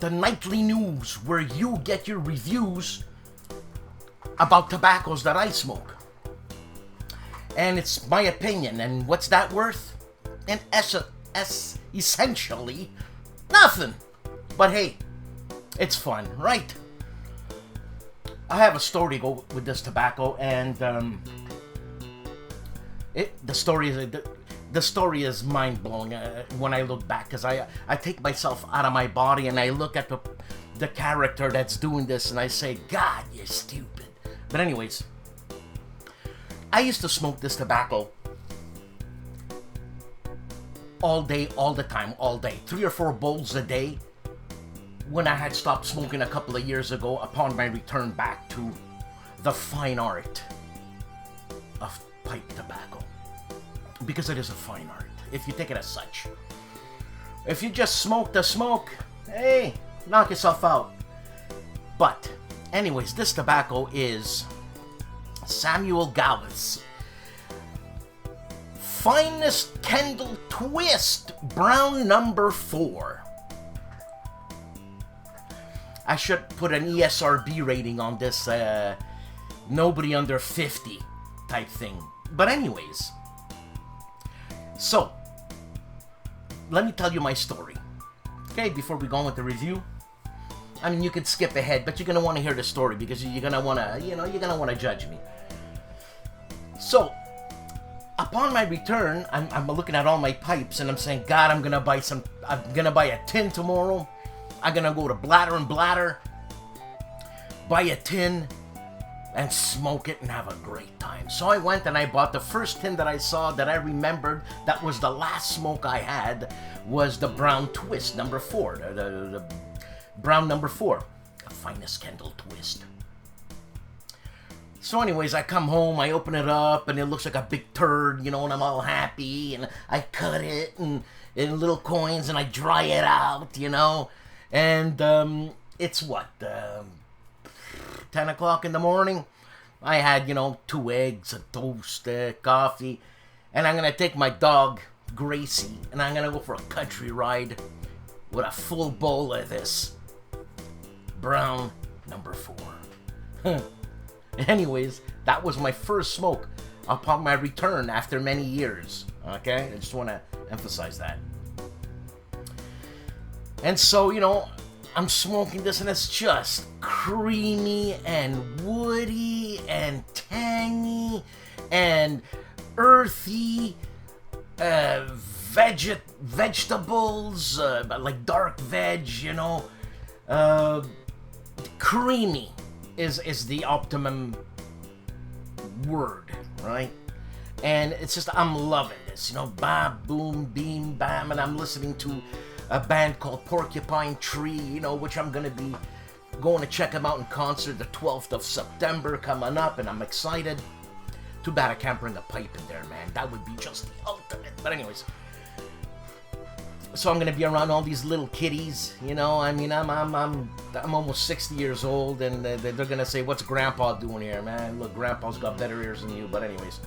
the nightly news where you get your reviews about tobaccos that I smoke. And it's my opinion, and what's that worth? And essentially nothing. But hey, it's fun, right? I have a story to go with this tobacco, and the story is mind blowing when I look back, because I take myself out of my body and I look at the character that's doing this, and I say, God, you're stupid. But anyways, I used to smoke this tobacco all day, all the time, all day. 3 or 4 bowls a day when I had stopped smoking a couple of years ago upon my return back to the fine art of pipe tobacco. Because it is a fine art, if you take it as such. If you just smoke the smoke, hey, knock yourself out. But, anyways, this tobacco is Samuel Gawith's finest Kendal Twist Brown number 4. I should put an ESRB rating on this, nobody under 50 type thing. But anyways, so, let me tell you my story. Okay, before we go on with the review. I mean, you can skip ahead, but you're going to want to hear the story because you're going to want to, you're going to want to judge me. So, upon my return, I'm looking at all my pipes and I'm saying, God, I'm going to buy a tin tomorrow. I'm going to go to Blatter and Blatter, buy a tin, and smoke it and have a great time. So I went and I bought the first tin that I saw that I remembered that was the last smoke I had was the Brown Twist number 4. The Brown number 4. The finest Kendal Twist. So anyways, I come home, I open it up, and it looks like a big turd, and I'm all happy, and I cut it in little coins, and I dry it out, and it's what, 10 o'clock in the morning? I had, 2 eggs, a toast, coffee, and I'm going to take my dog, Gracie, and I'm going to go for a country ride with a full bowl of this Brown number 4. Anyways, that was my first smoke upon my return after many years. Okay? I just want to emphasize that. And so, I'm smoking this and it's just creamy and woody and tangy and earthy, vegetables, like dark veg, creamy is the optimum word, right? And it's just, I'm loving this, bam, boom, beam, bam, and I'm listening to a band called Porcupine Tree, which I'm going to be going to check them out in concert the 12th of September coming up, and I'm excited. Too bad I can't bring a pipe in there, man. That would be just the ultimate. But anyways, so I'm going to be around all these little kiddies, I'm almost 60 years old, and they're going to say, what's Grandpa doing here, man? Look, Grandpa's got better ears than you, but anyways.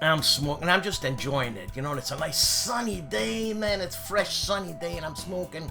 I'm smoking, I'm just enjoying it, and it's a nice sunny day, man. It's fresh sunny day, and I'm smoking.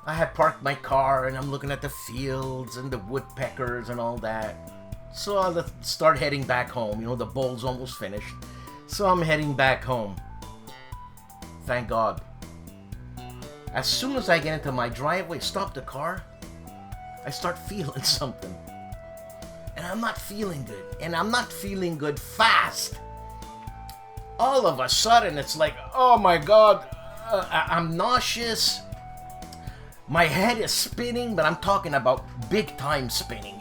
I had parked my car, and I'm looking at the fields and the woodpeckers and all that. So I'll start heading back home. The bowl's almost finished. So I'm heading back home. Thank God. As soon as I get into my driveway, stop the car, I start feeling something. And I'm not feeling good. And I'm not feeling good fast. All of a sudden, it's like, oh my God, I'm nauseous. My head is spinning, but I'm talking about big time spinning,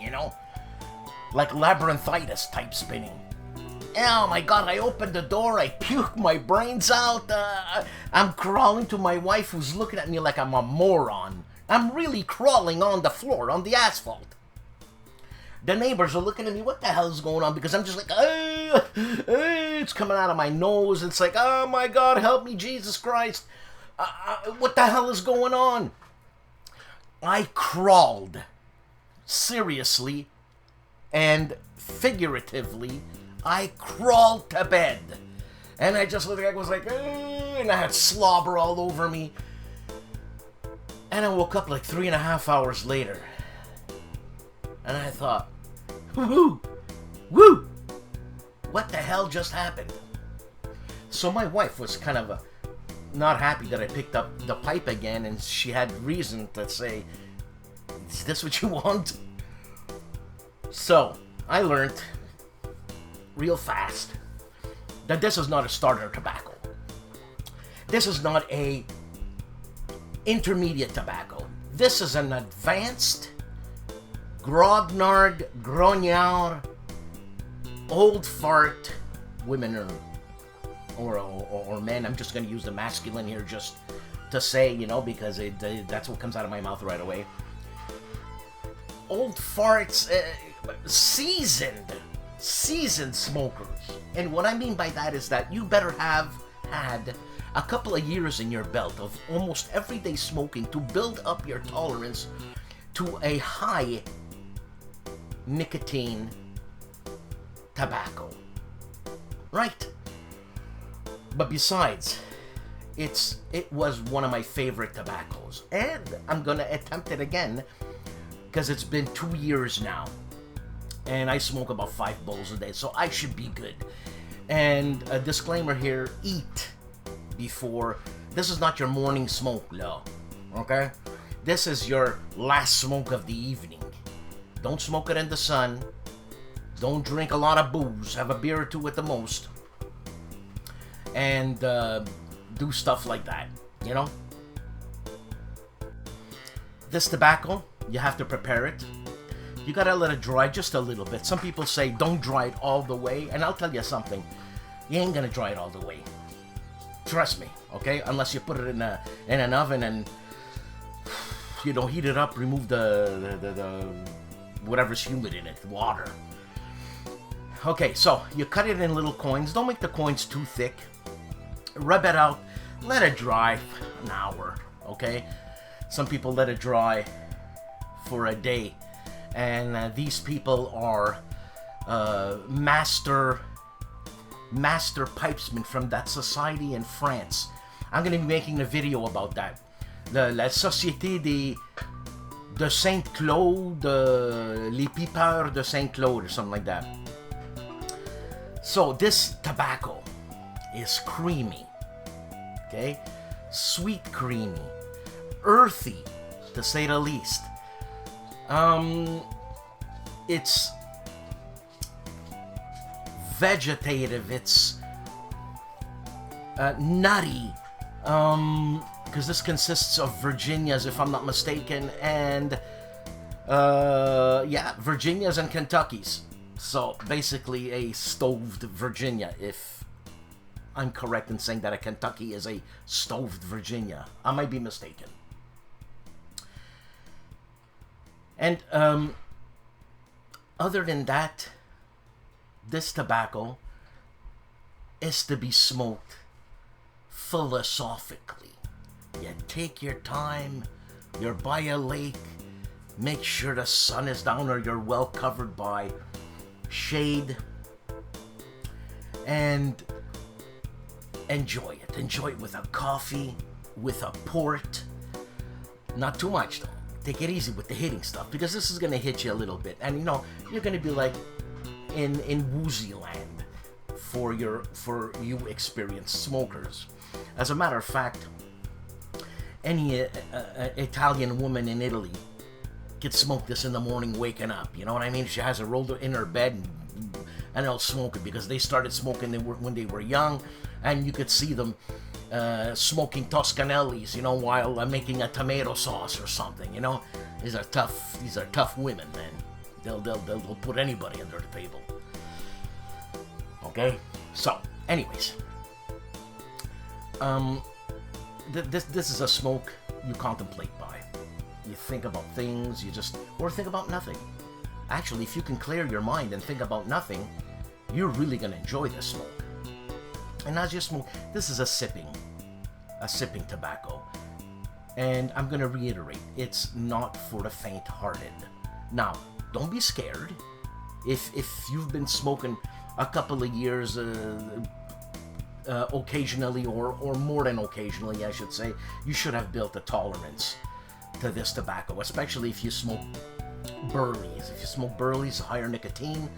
like labyrinthitis type spinning. Oh my God, I opened the door, I puked my brains out. I'm crawling to my wife who's looking at me like I'm a moron. I'm really crawling on the floor, on the asphalt. The neighbors are looking at me, what the hell is going on? Because I'm just like, it's coming out of my nose. It's like, oh my God, help me, Jesus Christ. What the hell is going on? I crawled, seriously and figuratively, I crawled to bed. And I just looked like, I was like, and I had slobber all over me. And I woke up like 3.5 hours later. And I thought, woo, woo, what the hell just happened? So my wife was kind of not happy that I picked up the pipe again, and she had reason to say, is this what you want? So I learned real fast that this is not a starter tobacco. This is not a intermediate tobacco. This is an advanced, grognard, grognard, old fart, women or men. I'm just going to use the masculine here just to say, because that's what comes out of my mouth right away. Old farts, seasoned smokers. And what I mean by that is that you better have had a couple of years in your belt of almost everyday smoking to build up your tolerance to a high nicotine tobacco. Right? But besides, it was one of my favorite tobaccos. And I'm gonna attempt it again because it's been 2 years now. And I smoke about 5 bowls a day, so I should be good. And a disclaimer here, eat before. This is not your morning smoke, no. Okay? This is your last smoke of the evening. Don't smoke it in the sun. Don't drink a lot of booze. Have a beer or two at the most. And do stuff like that, This tobacco, you have to prepare it. You gotta let it dry just a little bit. Some people say don't dry it all the way, and I'll tell you something. You ain't gonna dry it all the way. Trust me, okay? Unless you put it in an oven and heat it up, remove the whatever's humid in it, water. Okay, so you cut it in little coins. Don't make the coins too thick. Rub it out. Let it dry an hour, okay? Some people let it dry for a day. And these people are master pipesmen from that society in France. I'm going to be making a video about that. La Société de Saint-Claude, les pipeurs de Saint-Claude, or something like that. So this tobacco is creamy, okay? Sweet creamy, earthy, to say the least. It's vegetative, it's nutty, because this consists of Virginias, if I'm not mistaken, and Virginias and Kentuckys. So basically a stoved Virginia, if I'm correct in saying that a Kentucky is a stoved Virginia. I might be mistaken. And other than that, this tobacco is to be smoked philosophically. You take your time, you're by a lake, make sure the sun is down or you're well covered by shade, and enjoy it. Enjoy it with a coffee, with a port. Not too much though. Take it easy with the hitting stuff, because this is going to hit you a little bit. And you're going to be like in woozy land for you experienced smokers. As a matter of fact, any Italian woman in Italy could smoke this in the morning waking up. You know what I mean? She has it rolled in her bed and they'll smoke it because they started smoking when they were young, and you could see them smoking Toscanellis, while making a tomato sauce or something. These are tough women, man. They'll put anybody under the table. Okay, so anyways, this is a smoke you contemplate by. You think about things, or think about nothing. Actually, if you can clear your mind and think about nothing, you're really gonna enjoy this smoke. And as you smoke, this is a sipping tobacco. And I'm gonna reiterate, it's not for the faint-hearted. Now, don't be scared. If you've been smoking a couple of years, occasionally, or more than occasionally, I should say, you should have built a tolerance to this tobacco, especially if you smoke burleys. If you smoke burleys, higher nicotine,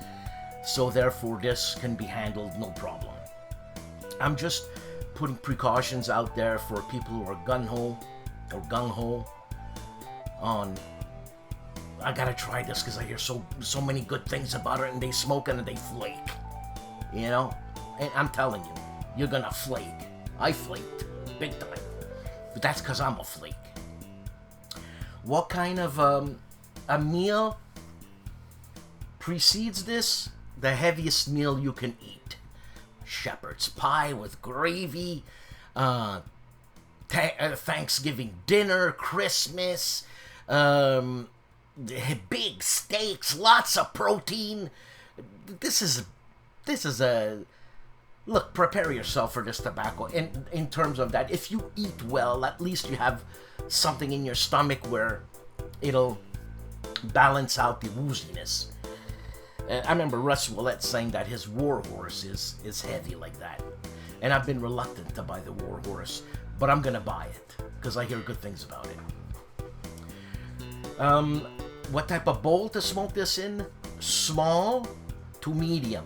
so therefore this can be handled no problem. I'm just putting precautions out there for people who are gung-ho on, I gotta try this because I hear so many good things about it, and they smoke and they flake, you know? And I'm telling you, you're gonna flake. I flaked, big time. But that's because I'm a flake. What kind of a meal precedes this? The heaviest meal you can eat. Shepherd's pie with gravy, Thanksgiving dinner, Christmas, big steaks, lots of protein. This is a look. Prepare yourself for this tobacco. In terms of that, if you eat well, at least you have something in your stomach where it'll balance out the wooziness. I remember Russ Willett saying that his war horse is heavy like that, and I've been reluctant to buy the war horse, but I'm gonna buy it because I hear good things about it. What type of bowl to smoke this in? Small to medium.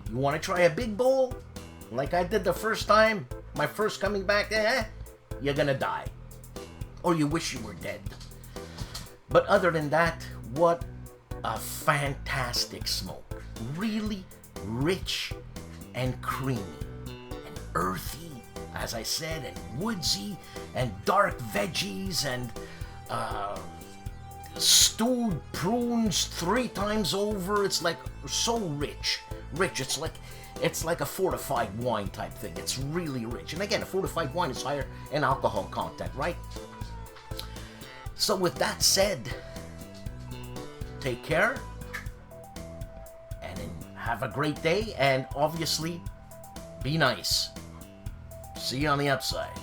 You want to try a big bowl, like I did the first time, my first coming back? You're gonna die, or you wish you were dead. But other than that, what a fantastic smoke. Really rich and creamy and earthy, as I said, and woodsy, and dark veggies, and stewed prunes 3 times over. It's like so rich. It's like a fortified wine type thing. It's really rich. And again, a fortified wine is higher in alcohol content, right? So with that said, take care and have a great day, and obviously be nice. See you on the upside.